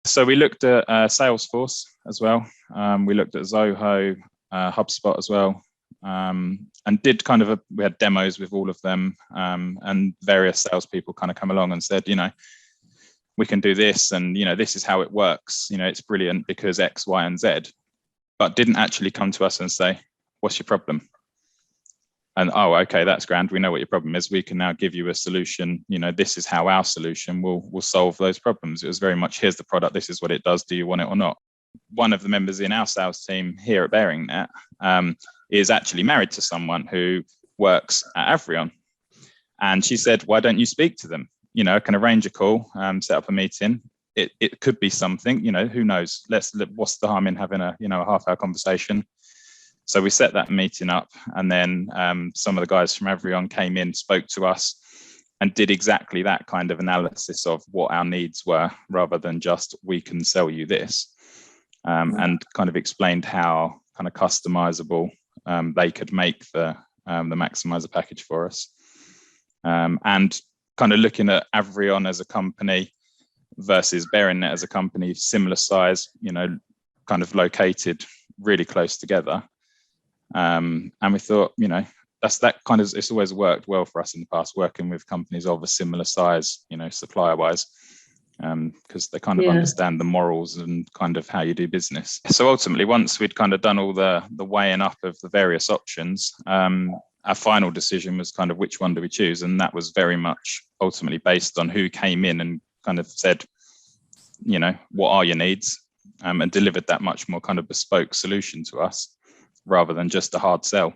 So we looked at Salesforce as well. We looked at Zoho, HubSpot as well, and did kind of we had demos with all of them, and various salespeople kind of come along and said, we can do this, and this is how it works. It's brilliant because X, Y, and Z, but didn't actually come to us and say, what's your problem? And okay, that's grand. We know what your problem is. We can now give you a solution. This is how our solution will solve those problems. It was very much, here's the product. This is what it does. Do you want it or not? One of the members in our sales team here at BearingNet is actually married to someone who works at Avrion. And she said, why don't you speak to them? I can arrange a call, set up a meeting. It could be something, who knows? What's the harm in having a half-hour conversation? So we set that meeting up, and then some of the guys from Avrion came in, spoke to us, and did exactly that kind of analysis of what our needs were, rather than just, we can sell you this, and kind of explained how kind of customizable they could make the maximizer package for us. And kind of looking at Avrion as a company versus BearingNet as a company, similar size, kind of located really close together. And we thought, it's always worked well for us in the past, working with companies of a similar size, supplier wise, because they kind of understand the morals and kind of how you do business. So ultimately, once we'd kind of done all the weighing up of the various options, our final decision was kind of, which one do we choose? And that was very much ultimately based on who came in and kind of said, what are your needs? And delivered that much more kind of bespoke solution to us, rather than just a hard sell.